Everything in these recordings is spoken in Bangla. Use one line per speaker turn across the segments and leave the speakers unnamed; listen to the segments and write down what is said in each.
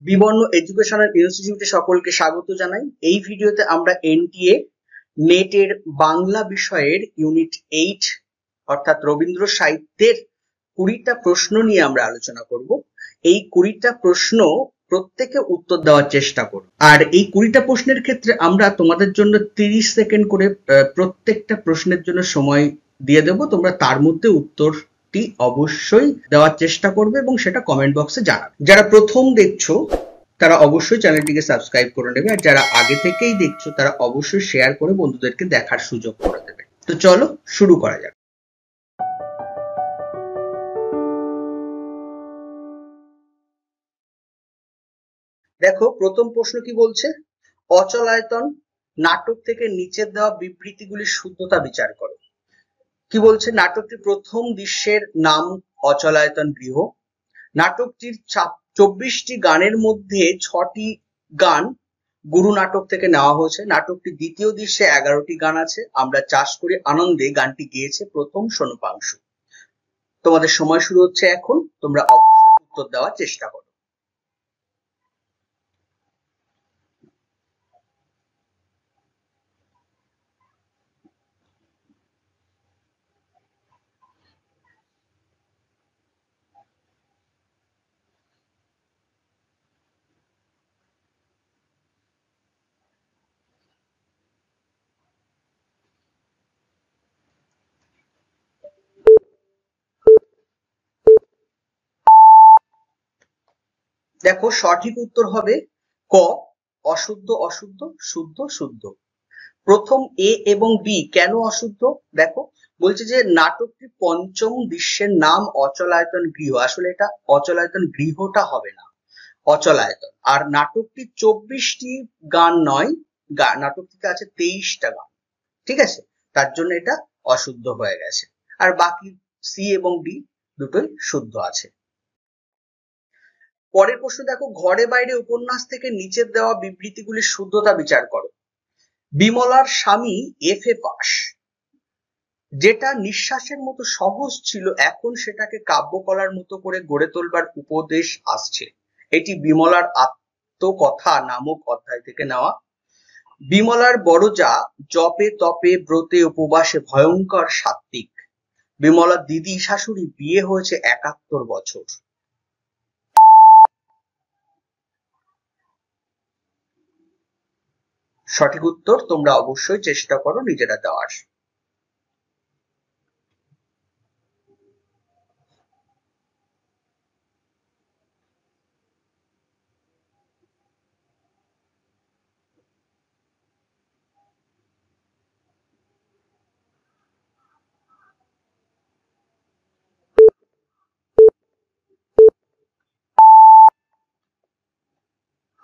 বিবর্ণ এডুকেশনাল ইনস্টিটিউটে সকলকে স্বাগত জানাই। এই ভিডিওতে আমরা এনটিএ নেটের বাংলা বিষয়ের ইউনিট 8 অর্থাৎ রবীন্দ্র সাহিত্যের 20টা প্রশ্ন নিয়ে আমরা আলোচনা করব। এই 20টা প্রশ্ন প্রত্যেকে উত্তর দেওয়ার চেষ্টা করব। আর এই 20টা প্রশ্নের ক্ষেত্রে আমরা তোমাদের জন্য 30 সেকেন্ড করে প্রত্যেকটা প্রশ্নের জন্য সময় দিয়ে দেব। তোমরা তার মধ্যে উত্তরটি অবশ্যই দেওয়ার চেষ্টা করবে এবং সেটা কমেন্ট বক্সে জানাবে। যারা প্রথম দেখছো তারা অবশ্যই চ্যানেলটিকে সাবস্ক্রাইব করে নেবে, আর যারা আগে থেকেই দেখছো তারা অবশ্যই শেয়ার করে বন্ধুদেরকে দেখার সুযোগ করে দেবে। তো চলো শুরু করা যাক। দেখো প্রথম প্রশ্ন কি বলছে, অচলায়তন নাটক থেকে নিচের দেওয়া বিবৃতিগুলির শুদ্ধতা বিচার করো। কি বলছে, নাটকটির প্রথম দৃশ্যের নাম অচলায়তন গৃহ। নাটকটির 24টি গানের মধ্যে 6টি গান গুরু নাটক থেকে নেওয়া হয়েছে। নাটকটির দ্বিতীয় দৃশ্যে 11টি গান আছে। আমরা চাষ করি আনন্দে গানটি গেয়েছে প্রথম সোনপাংশু। তোমাদের সময় শুরু হচ্ছে এখন, তোমরা অবশ্যই উত্তর দেওয়ার চেষ্টা করো। দেখো সঠিক উত্তর হবে ক, অশুদ্ধ অশুদ্ধ শুদ্ধ শুদ্ধ। প্রথম এ এবং বি কেন অশুদ্ধ, দেখো বলছে যে নাটকটির পঞ্চম দৃশ্যের নাম অচলায়তন গৃহ, আসলে এটা অচলায়তন গৃহটা হবে না, অচলায়তন। আর নাটকটি 24টি গান নয়, নাটকটিতে আছে 23টা গান, ঠিক আছে, তার জন্য এটা অশুদ্ধ হয়ে গেছে। আর বাকি সি এবং ডি দুটোই শুদ্ধ আছে। পরের প্রশ্ন দেখো, ঘরে বাইরে উপন্যাস থেকে নিচের দেওয়া বিবৃতিগুলির শুদ্ধতা বিচার করো। বিমলার স্বামী এফএ পাস, যেটা নিঃশ্বাসের মতো সহজ ছিল এখন সেটাকে কাব্যকলার মতো করে গড়ে তোলবার উপদেশ আসছে। এটি বিমলার আত্মকথা নামক অধ্যায় থেকে নেওয়া। বিমলার বড়জা জপে তপে ব্রতে উপবাসে ভয়ঙ্কর সাত্ত্বিক। বিমলার দিদি শাশুড়ি বিয়ে হয়েছে 71 বছর। সঠিক উত্তর তোমরা অবশ্যই চেষ্টা করো নিজেরা দেওয়ার।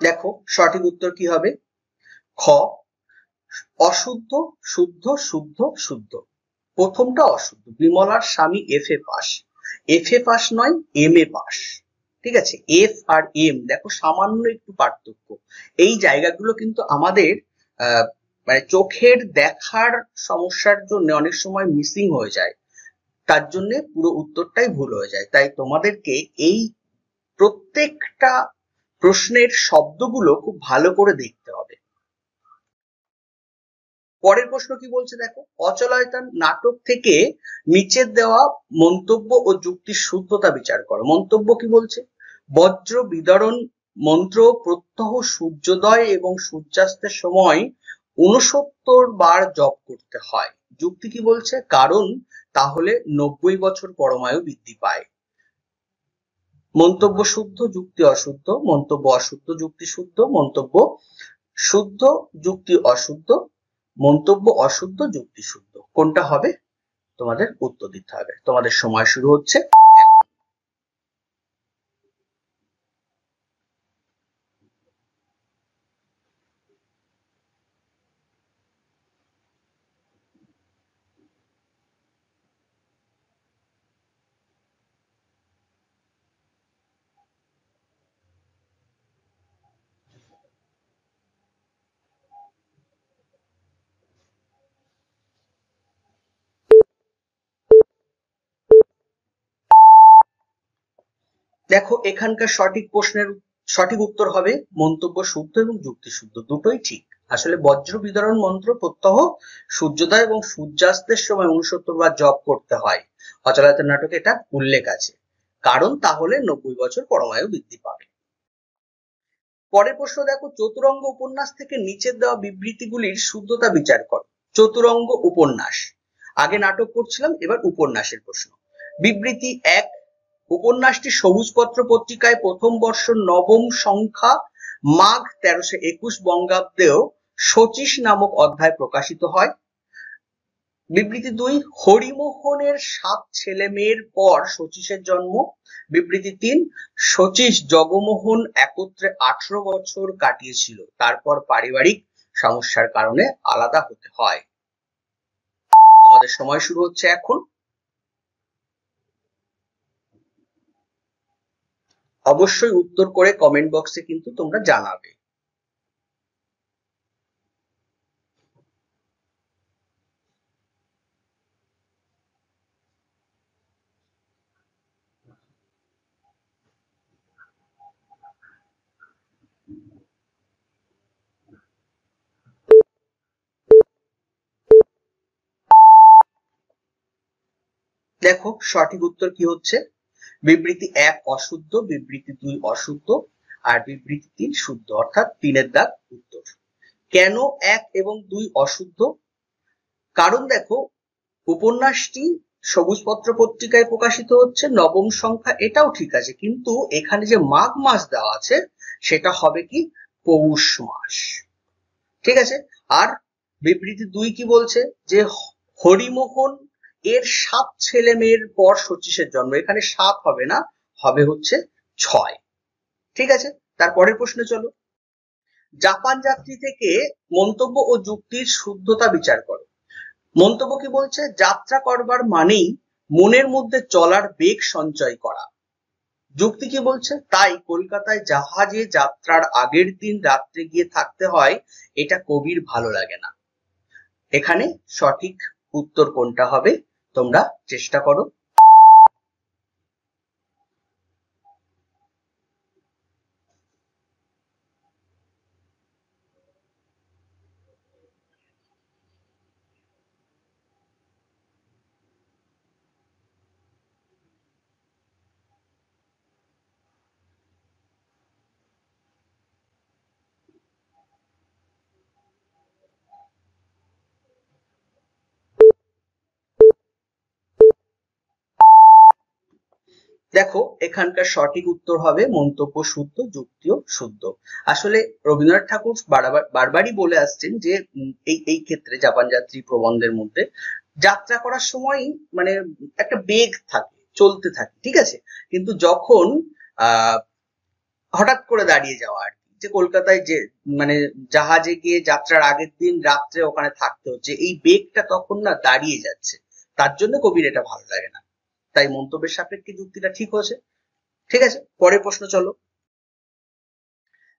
দেখো সঠিক উত্তর কি হবে, খ, অশুদ্ধ শুদ্ধ শুদ্ধ শুদ্ধ। প্রথমটা অশুদ্ধ, বিমলার স্বামী এফএ পাস, এফএ পাস নয় এমএ পাস, ঠিক আছে। এফ আর এম দেখো সামান্য একটু পার্থক্য, এই জায়গাগুলো কিন্তু আমাদের মানে চোখের দেখার সমস্যার জন্য অনেক সময় মিসিং হয়ে যায়, তার জন্য পুরো উত্তরটাই ভুল হয়ে যায়। তাই তোমাদেরকে এই প্রত্যেকটা প্রশ্নের শব্দগুলো খুব ভালো করে দেখতে হবে। পরের প্রশ্ন কি বলছে দেখো, অচলায়তন নাটক থেকে নিচের দেওয়া মন্তব্য ও যুক্তির শুদ্ধতা বিচার করো। মন্তব্য কি বলছে, বজ্র বিদরণ মন্ত্র প্রত্যহ সূর্যোদয় এবং সূর্যাস্তের সময় 69 বার জপ করতে হয়। যুক্তি কি বলছে, কারণ তাহলে 90 বছর পরমায়ু বৃদ্ধি পায়। মন্তব্য শুদ্ধ যুক্তি অশুদ্ধ, মন্তব্য অশুদ্ধ যুক্তি শুদ্ধ, মন্তব্য শুদ্ধ যুক্তি অশুদ্ধ, মন্তব্য অশুদ্ধ যুক্তি শুদ্ধ। কোনটা হবে তোমাদের উত্তর দিতে হবে। তোমাদের সময় শুরু হচ্ছে। দেখো এখানকার সঠিক প্রশ্নের সঠিক উত্তর হবে মন্তব্য শুদ্ধ এবং যুক্তি শুদ্ধ, দুটোই ঠিক। আসলে বজ্র বিতরণ মন্ত্র প্রত্যহ সূর্যোদয় এবং সূর্যাস্তের সময় 69 বার জপ করতে হয়। অচলায়তন নাটকে এটা উল্লেখ আছে, কারণ তাহলে 90 বছর পরমায়ু বৃদ্ধি পাবে। পরের প্রশ্ন দেখো, চতুরঙ্গ উপন্যাস থেকে নিচের দেওয়া বিবৃতিগুলির শুদ্ধতা বিচার করো। চতুরঙ্গ উপন্যাস, আগে নাটক করছিলাম, এবার উপন্যাসের প্রশ্ন। বিবৃতি 1, উপন্যাসটি সবুজপত্র পত্রিকায় প্রথম বর্ষ নবম সংখ্যা মাঘ 1321 বঙ্গাব্দেও শচীশ নামক অধ্যায় প্রকাশিত হয়। বিবৃতি 2, হরিমোহনের 7 ছেলে মেয়ের পর শচীশের জন্ম। বিবৃতি 3, শচীশ জগমোহন একত্রে 18 বছর কাটিয়েছিল, তারপর পারিবারিক সমস্যার কারণে আলাদা হতে হয়। তোমাদের সময় শুরু হচ্ছে এখন। অবশ্যই উত্তর করে কমেন্ট বক্সে কিন্তু তোমরা জানাবে। দেখো সঠিক উত্তর কি হচ্ছে। বিবৃতি 1 অশুদ্ধ, বিবৃতি 2 অশুদ্ধ, আর বিবৃতি 3 শুদ্ধ, অর্থাৎ 3-এর দাগ উত্তর। কেন 1 এবং 2 অশুদ্ধ? কারণ দেখো, উপন্যাসটি সবুজপত্র পত্রিকায় প্রকাশিত হচ্ছে, নবম সংখ্যা, এটাও ঠিক আছে, কিন্তু এখানে যে মাঘ মাস দেওয়া আছে সেটা হবে কি পৌষ মাস। ঠিক আছে। আর বিবৃতি 2 কি বলছে, যে হরিমোহন এর 7 ছেলে মেয়ের পর শচীশের জন্ম, এখানে 7 হবে না, হবে হচ্ছে 6। ঠিক আছে, তারপরের প্রশ্নে চলো। জাপান যাত্রী থেকে মন্তব্য ও যুক্তির শুদ্ধতা বিচার করো। মন্তব্য কি বলছে, যাত্রা করবার মানেই মনের মধ্যে চলার বেগ সঞ্চয় করা। যুক্তি কি বলছে, তাই কলকাতায় জাহাজে যাত্রার আগের দিন রাত্রে গিয়ে থাকতে হয়, এটা কবির ভালো লাগে না। এখানে সঠিক উত্তর কোনটা হবে তোমরা চেষ্টা করো। দেখো এখানকার সঠিক উত্তর হবে মন্তব্য শুদ্ধ, যুক্তিও শুদ্ধ। আসলে রবীন্দ্রনাথ ঠাকুর বারবারই বলে আসছেন যে এই ক্ষেত্রে জাপান যাত্রী প্রবন্ধের মধ্যে যাত্রা করার সময় মানে একটা বেগ থাকে, চলতে থাকে, ঠিক আছে, কিন্তু যখন হঠাৎ করে দাঁড়িয়ে যাওয়া আর কি, যে কলকাতায় যে মানে জাহাজে গিয়ে যাত্রার আগের দিন রাত্রে ওখানে থাকতে হচ্ছে, এই বেগটা তখন না দাঁড়িয়ে যাচ্ছে, তার জন্য কবির এটা ভালো লাগে না। তাই মন্তব্যের সাপেক্ষে যুক্তিটা ঠিক হয়েছে। ঠিক আছে, পরের প্রশ্ন চলো।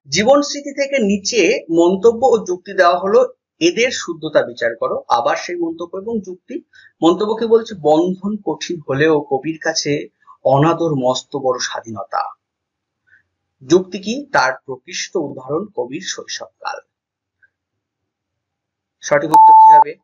জীবন স্মৃতি থেকে নিচে মন্তব্য ও যুক্তি দেওয়া হলো, এদের শুদ্ধতা বিচার করো। আবার সেই মন্তব্য এবং যুক্তি। মন্তব্য কি বলছে, বন্ধন কঠিন হলেও কবির কাছে অনাদর মস্ত বড় স্বাধীনতা। যুক্তি কি, তার প্রকৃষ্ট উদাহরণ কবির শৈশবকাল। সঠিক উত্তর কি হবে?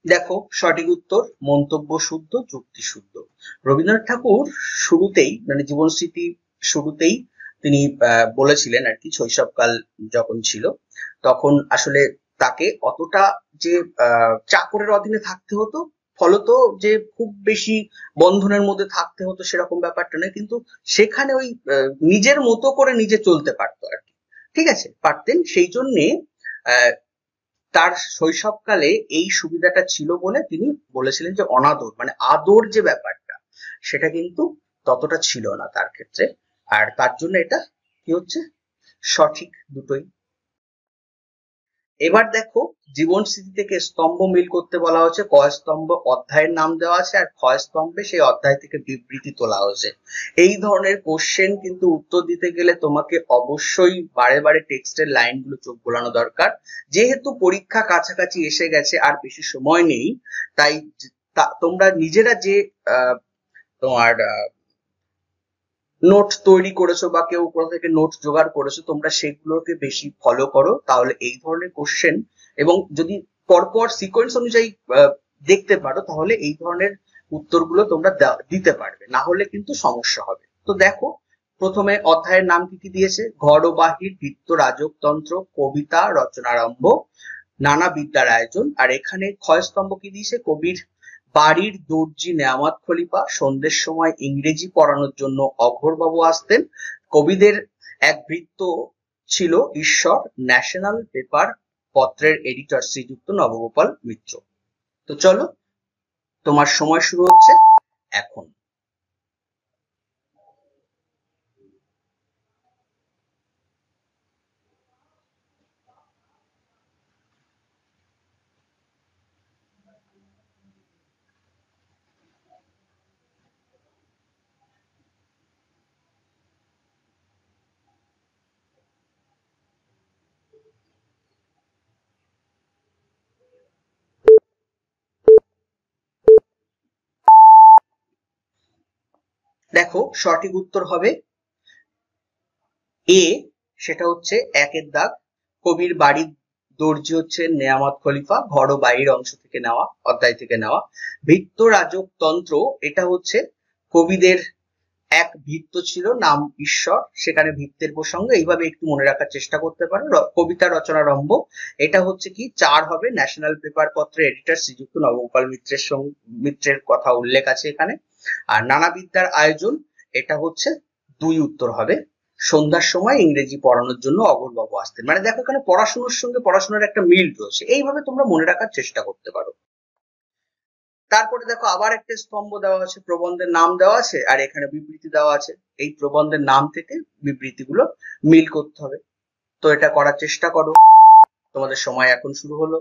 দেখো সঠিক উত্তর মন্তব্য শুদ্ধ, যুক্তি শুদ্ধ। রবীন্দ্রনাথ ঠাকুর শুরুতেই মানে জীবন স্মৃতি শুরুতেই তিনি বলেছিলেন আর কি, শৈশবকাল যখন ছিল তখন আসলে তাকে অতটা যে চাকরের অধীনে থাকতে হতো, ফলত যে খুব বেশি বন্ধনের মধ্যে থাকতে হতো সেরকম ব্যাপারটা নয়, কিন্তু সেখানে ওই নিজের মতো করে নিজে চলতে পারতো আর কি। ঠিক আছে, পারতেন, সেই জন্যে তার শৈশবকালে এই সুবিধাটা ছিল বলে তিনি বলেছিলেন যে অনাদর মানে আদর যে ব্যাপারটা সেটা কিন্তু ততটা ছিল না তার ক্ষেত্রে, আর তার জন্য এটা কি হচ্ছে সঠিক দুটোই। এবার দেখো জীবন স্মৃতি থেকে স্তম্ভ মিল করতে বলা হচ্ছে। ক স্তম্ভ অধ্যায়ের নাম দেওয়া আছে আর খ স্তম্ভে সেই অধ্যায় থেকে বিবৃতি তোলা হয়েছে। এই ধরনের কোশ্চেন কিন্তু উত্তর দিতে গেলে তোমাকে অবশ্যই বারে বারে টেক্সটের লাইনগুলো চোখ বোলানো দরকার। যেহেতু পরীক্ষা কাছাকাছি এসে গেছে আর বেশি সময় নেই, তাই তোমরা নিজেরা যে তোমার নোট তৈরি করেছো বা কেউ কোথা থেকে নোট জোগাড় করেছো, তোমরা সেগুলোকে বেশি ফলো করো, তাহলে এই ধরনের কোশ্চেন এবং যদি পরপর সিকোয়েন্স অনুযায়ী দেখতে পারো, তাহলে এই ধরনের উত্তরগুলো তোমরা দিতে পারবে, না হলে কিন্তু সমস্যা হবে। তো দেখো প্রথমে অধ্যায়ের নাম কি কি দিয়েছে, ঘর ও বাহির, বৃত্ত, রাজকতন্ত্র, কবিতা রচনারম্ভ, নানা বিদ্যার আয়োজন। আর এখানে ক্ষয় স্তম্ভ কি দিয়েছে, কবির বাড়ির দর্জি নেয়ামত খলিফা, সন্ধ্যের সময় ইংরেজি পড়ানোর জন্য অঘোরবাবু আসতেন, কবিদের এক ভৃত্য ছিল ঈশ্বর, ন্যাশনাল পেপার পত্রের এডিটর শ্রীযুক্ত নবগোপাল মিত্র। তো চলো, তোমার সময় শুরু হচ্ছে এখন। দেখো সঠিক উত্তর হবে এ, সেটা হচ্ছে একের দাগ। কবির বাড়ির দর্জি হচ্ছে নেয়ামত খলিফা, ঘর ও বাইরের অংশ থেকে নেওয়া, অধ্যায় থেকে নেওয়া। ভৃত্য রাজকতন্ত্র, এটা হচ্ছে কবিদের এক ভৃত্য ছিল নাম ঈশ্বর, সেখানে ভৃত্যের প্রসঙ্গ, এইভাবে একটু মনে রাখার চেষ্টা করতে পারো। কবিতা রচনারম্ভ, এটা হচ্ছে কি 4 হবে, ন্যাশনাল পেপার পত্রের এডিটর শ্রীযুক্ত নবগোপাল মিত্রের কথা উল্লেখ আছে এখানে। আর নানা বিদ্যার আয়োজন, এটা হচ্ছে 2 উত্তর হবে, সন্ধ্যার সময় ইংরেজি পড়ানোর জন্য অঘোরবাবু আসতেন। মানে দেখো এখানে পড়াশোনার সঙ্গে পড়াশোনার একটা মিল রয়েছে, এইভাবে তোমরা মনে রাখার চেষ্টা করতে পারো। তারপরে দেখো আবার একটা স্তম্ভ দেওয়া আছে, প্রবন্ধের নাম দেওয়া আছে আর এখানে বিবৃতি দেওয়া আছে। এই প্রবন্ধের নাম থেকে বিবৃতিগুলো মিল করতে হবে। তো এটা করার চেষ্টা করো, তোমাদের সময় এখন শুরু হলো।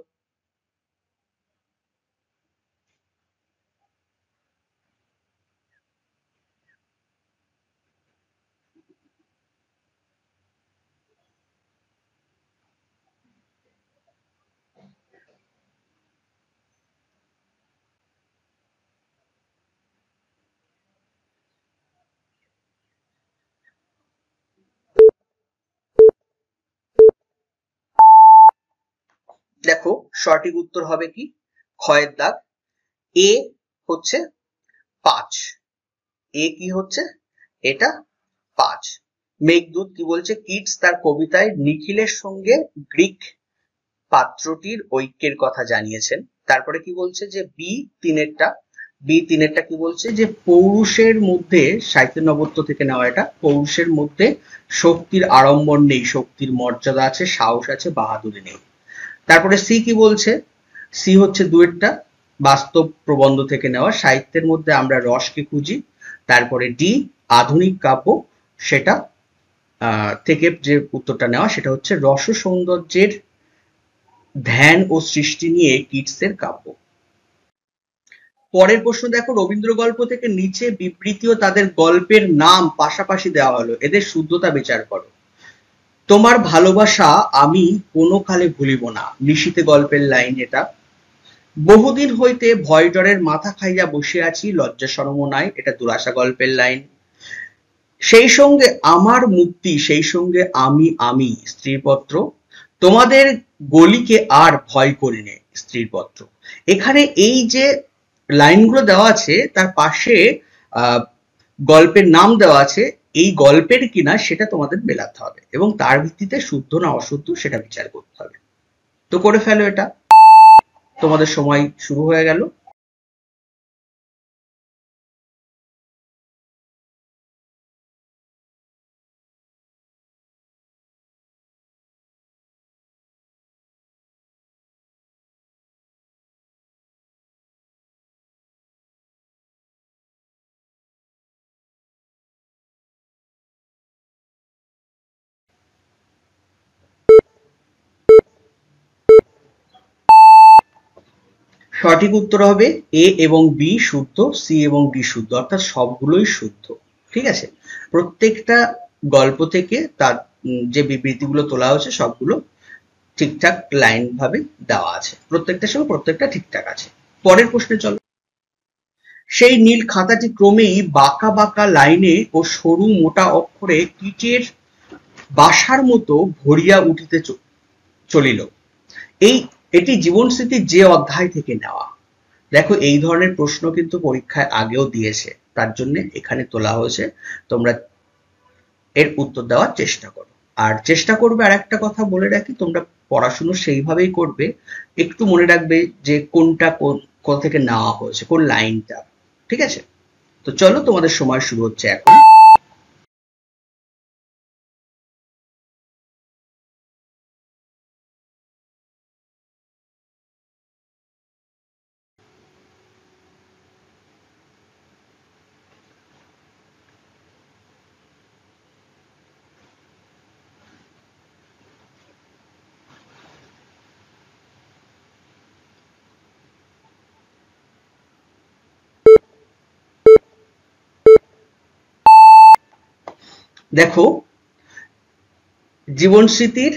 দেখো সঠিক উত্তর হবে কি ক্ষয়ের দাগ, এ হচ্ছে 5। এ কি হচ্ছে, এটা 5। মেঘদূত কি বলছে, কিটস তার কবিতায় নিখিলের সঙ্গে গ্রিক পাত্রটির ঐক্যের কথা জানিয়েছেন। তারপরে কি বলছে যে বি তিনেরটা কি বলছে যে পৌরুষের মধ্যে, সাহিত্য নবত্ব থেকে নেওয়া এটা, পৌরুষের মধ্যে শক্তির আড়ম্বর নেই, শক্তির মর্যাদা আছে, সাহস আছে, বাহাদুরি নেই। তারপরে সি কি বলছে, সি হচ্ছে দুয়েরটা, বাস্তব প্রবন্ধ থেকে নেওয়া, সাহিত্যের মধ্যে আমরা রসকে খুঁজি। তারপরে ডি আধুনিক কাব্য, সেটা থেকে যে উত্তরটা নেওয়া সেটা হচ্ছে রস সৌন্দর্যের ধ্যান ও সৃষ্টি নিয়ে কিটসের কাব্য। পরের প্রশ্ন দেখো, রবীন্দ্র গল্প থেকে নিচে বিবৃতি ও তাদের গল্পের নাম পাশাপাশি দেওয়া হলো, এদের শুদ্ধতা বিচার করো। তোমার ভালোবাসা আমি কোনো কালে ভুলিব না, নিশীথে গল্পের লাইন এটা। বহুদিন হইতে ভয় ডরের মাথা খাইয়া বসে আছি, লজ্জা শরম নাই, এটা দুরাশা গল্পের লাইন। সেই সঙ্গে আমার মুক্তি, সেই সঙ্গে আমি স্ত্রীর পত্র, তোমাদের গলিকে আর ভয় করি নে, স্ত্রীর পত্র। এখানে এই যে লাইনগুলো দেওয়া আছে তার পাশে আহ গল্পের নাম দেওয়া আছে, এই গল্পের কিনা সেটা তোমাদের মেলাতে হবে এবং তার ভিত্তিতে শুদ্ধ না অশুদ্ধ সেটা বিচার করতে হবে। তো করে ফেলো এটা, তোমাদের সময় শুরু হয়ে গেল। সঠিক উত্তর হবে এ এবং বি শুদ্ধ, সি এবং ডি শুদ্ধ, অর্থাৎ সবগুলোই শুদ্ধ। ঠিক আছে, প্রত্যেকটা গল্প থেকে তার যে বিবৃতিগুলো তোলা হয়েছে সবগুলো ঠিকঠাক লাইন ভাবে দেওয়া আছে, প্রত্যেকটার সঙ্গে প্রত্যেকটা ঠিকঠাক আছে। পরের প্রশ্নে চলো। সেই নীল খাতাটি ক্রমেই বাঁকা বাঁকা লাইনে ও সরু মোটা অক্ষরে কীটের বাসার মতো ভরিয়া উঠিতে চলিল। এটি জীবন স্মৃতির যে অধ্যায় থেকে নেওয়া। দেখো, এই ধরনের প্রশ্ন কিন্তু পরীক্ষায় আগেও দিয়েছে, তার জন্য এখানে তোলা হয়েছে। তোমরা এর উত্তর দেওয়ার চেষ্টা করো, আর চেষ্টা করবে। আর একটা কথা বলে রাখি, তোমরা পড়াশুনো সেইভাবেই করবে, একটু মনে রাখবে যে কোনটা কোথা থেকে নেওয়া হয়েছে, কোন লাইনটা। ঠিক আছে, তো চলো, তোমাদের সময় শুরু হচ্ছে এখন। দেখো, জীবন স্মৃতির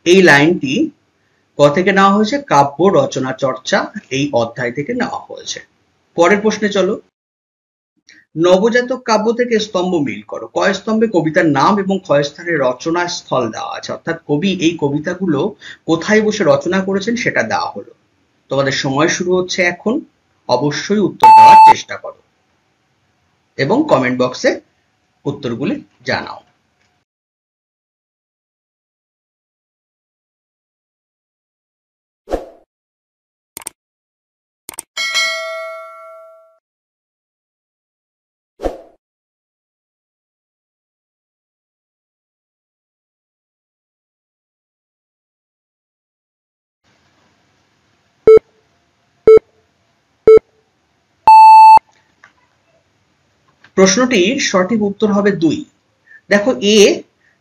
এই লাইনটি থেকে নেওয়া হয়েছে? কাব্য রচনা চর্চা এই অধ্যায় থেকে নেওয়া হয়েছে। পরের প্রশ্নে চলো। নবজাতক কাব্য থেকে স্তম্ভ মিল করো। কয় স্তম্ভে কবিতার নাম এবং কয় স্থানে রচনা স্থল দেওয়া আছে, অর্থাৎ কবি এই কবিতাগুলো কোথায় বসে রচনা করেছেন সেটা দেওয়া হলো। তোমাদের সময় শুরু হচ্ছে এখন। অবশ্যই উত্তর দেওয়ার চেষ্টা করো এবং কমেন্ট বক্সে উত্তরগুলি জানাও। প্রশ্নটির সঠিক উত্তর হবে 2। দেখো, এ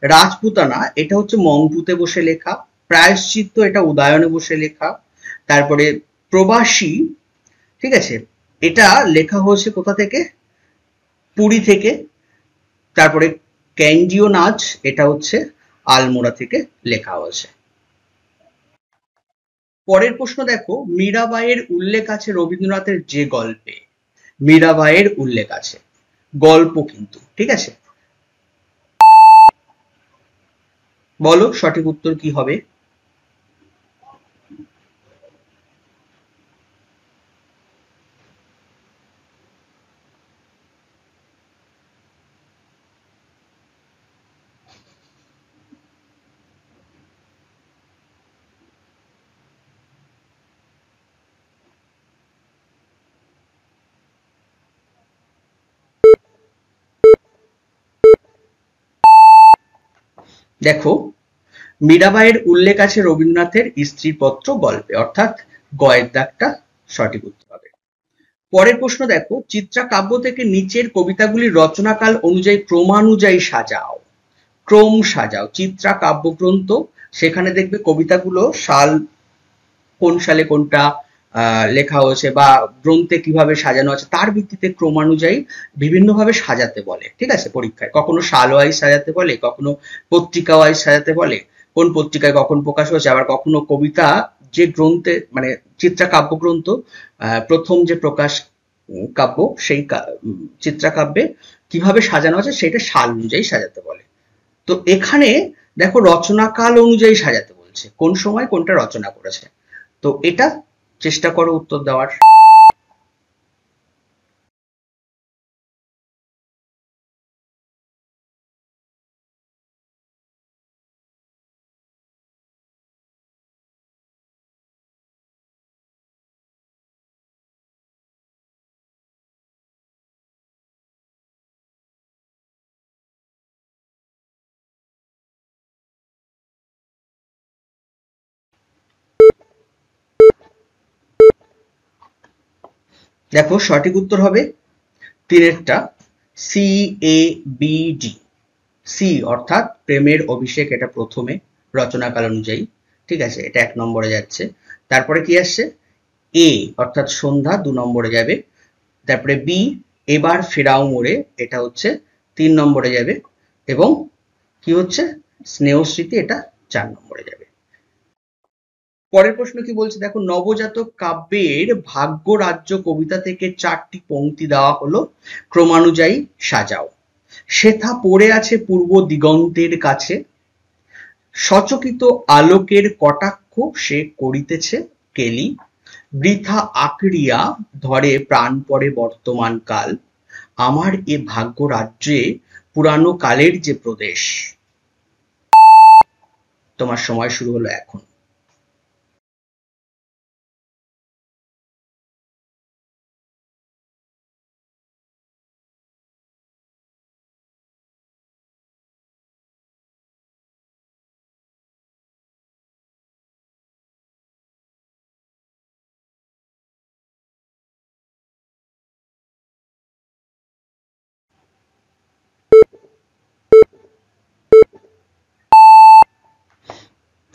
রাজপুতানা এটা হচ্ছে মংপুতে বসে লেখা, প্রায়শ্চিত্ত এটা উদয়নে বসে লেখা, তারপরে প্রবাসী, ঠিক আছে, এটা লেখা হয়েছে কোথা থেকে? পুরী থেকে। তারপরে ক্যান্ডিও নাচ এটা হচ্ছে আলমোড়া থেকে লেখা হয়েছে। পরের প্রশ্ন দেখো, মীরাবাইয়ের উল্লেখ আছে রবীন্দ্রনাথের যে গল্পে। মীরাবাইয়ের উল্লেখ আছে, গল্প কিন্তু, ঠিক আছে। বলো সঠিক উত্তর কি হবে? দেখো, মীরাবাইয়ের উল্লেখ আছে রবীন্দ্রনাথের স্ত্রীপত্র গল্পে, অর্থাৎ গয়ের দাগটা সঠিক উত্তর হবে। পরের প্রশ্ন দেখো, চিত্রা কাব্য থেকে নিচের কবিতাগুলির রচনাকাল অনুযায়ী ক্রমানুযায়ী সাজাও। ক্রম সাজাও। চিত্রা কাব্যগ্রন্থ, সেখানে দেখবে কবিতাগুলো সাল, কোন সালে কোনটা লেখা হয়েছে বা গ্রন্থে কিভাবে সাজানো আছে তার ভিত্তিতে ক্রমানুযায়ী বিভিন্নভাবে সাজাতে বলে। ঠিক আছে, পরীক্ষায় কখনো সাল ওয়াইজ সাজাতে বলে, কখনো পত্রিকা ওয়াইজ সাজাতে বলে, কোন পত্রিকায় কখন প্রকাশ হয়েছে, আবার কখনো কবিতা যে গ্রন্থে মানে চিত্রা কাব্যগ্রন্থ প্রথম যে প্রকাশ কাব্য সেই চিত্রাকাব্যে কিভাবে সাজানো আছে সেটা সাল অনুযায়ী সাজাতে বলে। তো এখানে দেখো, রচনাকাল অনুযায়ী সাজাতে বলছে, কোন সময় কোনটা রচনা করেছে। তো এটা চেষ্টা করো উত্তর দেওয়ার। দেখো, সঠিক উত্তর হবে তিনেরটা, C A B D. C অর্থাৎ প্রেমের অভিষেক, এটা প্রথমে রচনাকাল অনুযায়ী। ঠিক আছে, এটা 1 নম্বরে যাচ্ছে। তারপরে কি আসছে? এ অর্থাৎ সন্ধ্যা 2 নম্বরে যাবে। তারপরে বি এবার ফেরাও মোড়ে, এটা হচ্ছে 3 নম্বরে যাবে। এবং কি হচ্ছে স্নেহস্মৃতি, এটা 4 নম্বরে যাবে। পরের প্রশ্ন কি বলছে দেখো, নবজাতক কাব্যের ভাগ্য রাজ্য কবিতা থেকে 4টি পংক্তি দেওয়া হলো, ক্রমানুযায়ী সাজাও। সেথা পড়ে আছে পূর্ব দিগন্তের কাছে, সচকিত আলোকের কটাক্ষ সে করিতেছে কেলি, বৃথা আঁকড়িয়া ধরে প্রাণ পরে বর্তমান কাল, আমার এ ভাগ্য রাজ্যে পুরানো কালের যে প্রদেশ। তোমার সময় শুরু হলো এখন।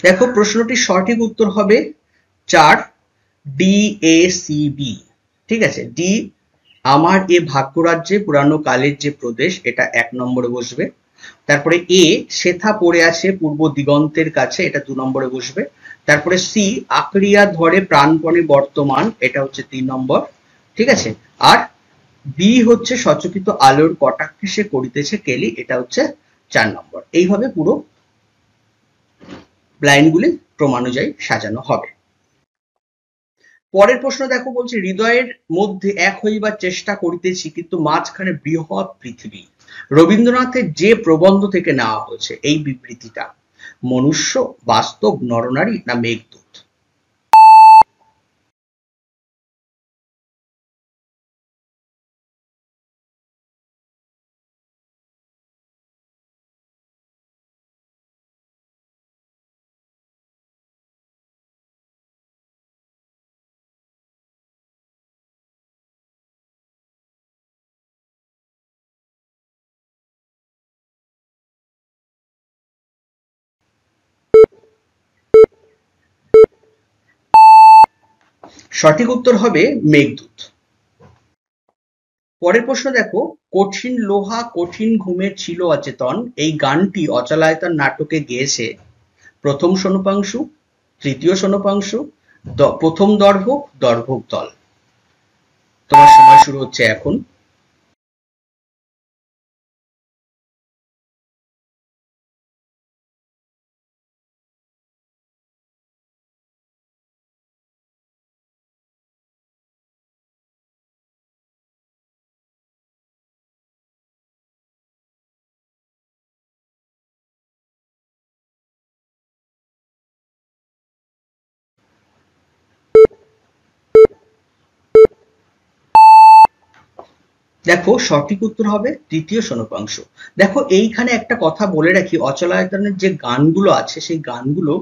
দেখো প্রশ্নটির সঠিক উত্তর হবে 4, DACB। ঠিক আছে, ডি আমার এ ভাগ্য রাজ্যে পুরানো কালের যে প্রদেশ, এটা 1 নম্বরে বসবে। তারপরে এ সেথা পড়ে আছে পূর্ব দিগন্তের কাছে, এটা 2 নম্বরে বসবে। তারপরে সি আঁকড়িয়া ধরে প্রাণপণে বর্তমান, এটা হচ্ছে 3 নম্বর। ঠিক আছে, আর বি হচ্ছে সচকিত আলোর কটাক্ষে সে করিতেছে কেলি, এটা হচ্ছে 4 নম্বর। এইভাবে পুরো লাইনগুলি ক্রমানুযায়ী সাজানো হবে। পরের প্রশ্ন দেখো, বলছে হৃদয়ের মধ্যে এক হইবার চেষ্টা করিতেছি কিন্তু মাঝখানে বৃহৎ পৃথিবী। রবীন্দ্রনাথের যে প্রবন্ধ থেকে নেওয়া হয়েছে এই বিবৃতিটা? মনুষ্য, বাস্তব, নরনারী না মেঘদূত? সঠিক উত্তর হবে মেঘদূত। পরের প্রশ্ন দেখো, কঠিন লোহা কঠিন ঘুমে ছিল অচেতন, এই গানটি অচলায়তন নাটকে গেয়েছে প্রথম সোনপাংশু, তৃতীয় সোনপাংশু, প্রথম দর্ভক, দর্ভক দল। তোমার সময় শুরু হচ্ছে এখন। দেখো সঠিক উত্তর হবে তৃতীয় সোনপাংশ। দেখো এইখানে একটা কথা বলে রাখি, অচলায়তনের যে গানগুলো আছে সেই গানগুলো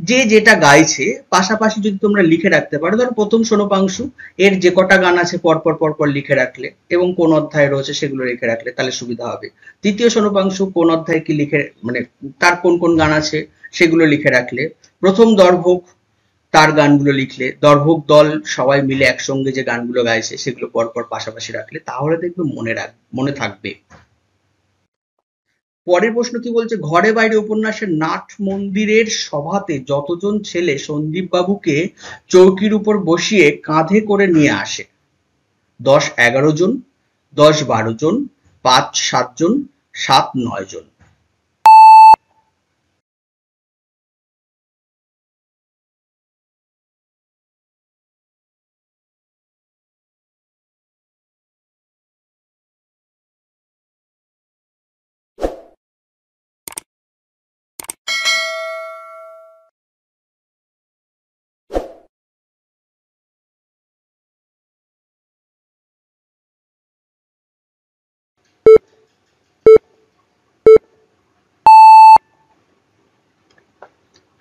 যে যেটা গাইছে পাশাপাশি যদি তোমরা লিখে রাখতে পারো, ধরো প্রথম সোনপাংশু এর যে কটা গান আছে পরপর পরপর লিখে রাখলে এবং কোন অধ্যায়ে রয়েছে সেগুলো লিখে রাখলে তাহলে সুবিধা হবে। তৃতীয় সোনপাংশু কোন অধ্যায়ে কি লিখে, মানে তার কোন কোন গান আছে সেগুলো লিখে রাখলে। প্রথম দর্ভক তার গানগুলো লিখলে, দর্ভক দল সবাই মিলে একসঙ্গে যে গানগুলো গাইছে সেগুলো পরপর পাশাপাশি রাখলে, তাহলে দেখবে মনে থাকবে। পরের প্রশ্ন কি বলছে, ঘরে বাইরে উপন্যাসের নাট মন্দিরের সভাতে যতজন ছেলে সন্দীপ বাবুকে চৌকির উপর বসিয়ে কাঁধে করে নিয়ে আসে? 10-11 জন, 10-12 জন, 5-7 জন, 7-9 জন?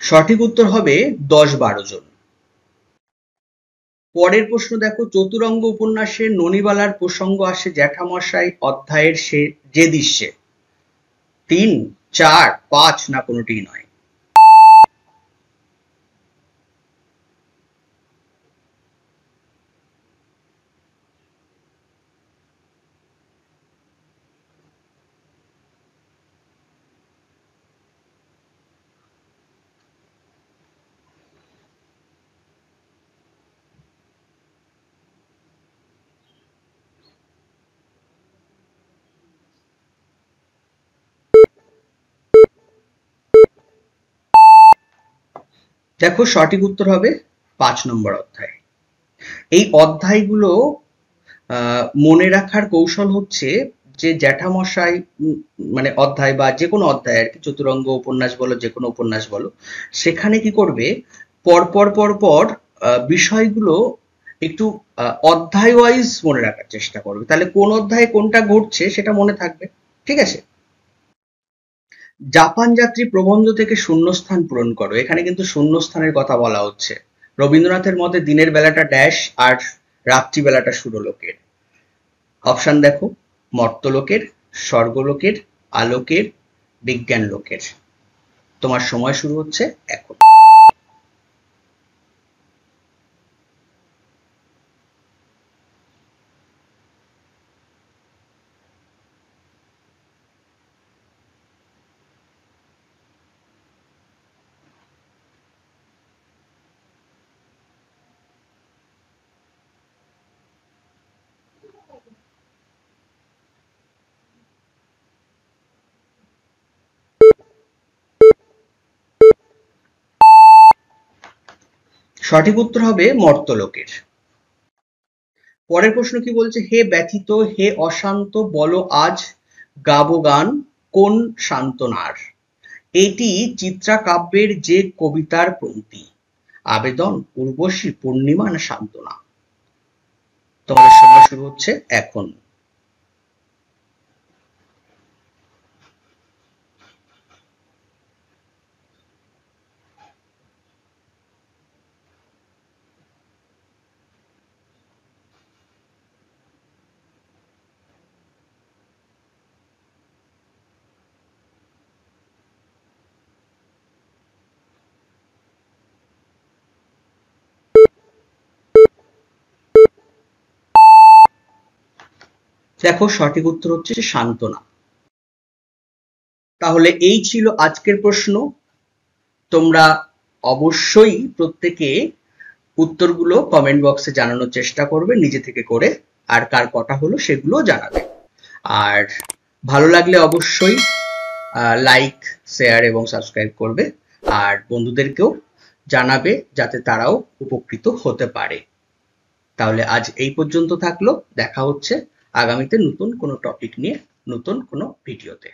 সঠিক উত্তর হবে 10-12 জন। পরের প্রশ্ন দেখো, চতুরঙ্গ উপন্যাসে ননিবালার প্রসঙ্গ আসে জ্যাঠামশাই অধ্যায়ের যে দৃশ্যে? 3, 4, 5 না কোনোটিই নয়? দেখো সঠিক উত্তর হবে 5 নম্বর অধ্যায়। এই অধ্যায়গুলো মনে রাখার কৌশল হচ্ছে যে জ্যাঠামশাই মানে অধ্যায় বা যে কোনো অধ্যায় আর কি, চতুরঙ্গ উপন্যাস বলো যে কোনো উপন্যাস বলো, সেখানে কি করবে পরপর পরপর বিষয়গুলো একটু অধ্যায় ওয়াইজ মনে রাখার চেষ্টা করবে, তাহলে কোন অধ্যায়ে কোনটা ঘটছে সেটা মনে থাকবে। ঠিক আছে। জাপান যাত্রী প্রবন্ধ থেকে শূন্যস্থান পূরণ করো। এখানে কিন্তু শূন্যস্থানের কথা বলা হচ্ছে। রবীন্দ্রনাথের মতে দিনের বেলাটা ড্যাশ আর রাত্রিবেলাটা সুরলোকের। অপশন দেখো, মর্তলোকের, স্বর্গলোকের, আলোকের, বিজ্ঞান লোকের। তোমার সময় শুরু হচ্ছে এখন। সঠিক উত্তর হবে মর্তলোকের। পরের প্রশ্ন কি বলছে, হে ব্যথিত হে অশান্ত বলো আজ গাবো গান কোন সান্ত্বনার। এটি চিত্রাকাব্যের যে কবিতার পংক্তি। আবেদন, উর্বশী, পূর্ণিমা না সান্ত্বনা। তোমার সময় শুরু হচ্ছে এখন। দেখো সঠিক উত্তর হচ্ছে সান্ত্বনা। তাহলে এই ছিল আজকের প্রশ্ন। তোমরা অবশ্যই প্রত্যেকে উত্তরগুলো কমেন্ট বক্সে জানানোর চেষ্টা করবে নিজে থেকে করে, আর কার কটা হলো সেগুলো জানাবে। আর ভালো লাগলে অবশ্যই লাইক, শেয়ার এবং সাবস্ক্রাইব করবে, আর বন্ধুদেরকেও জানাবে যাতে তারাও উপকৃত হতে পারে। তাহলে আজ এই পর্যন্ত থাকলো, দেখা হচ্ছে আগামীতে নতুন কোনো টপিক নিয়ে, নতুন কোনো ভিডিওতে।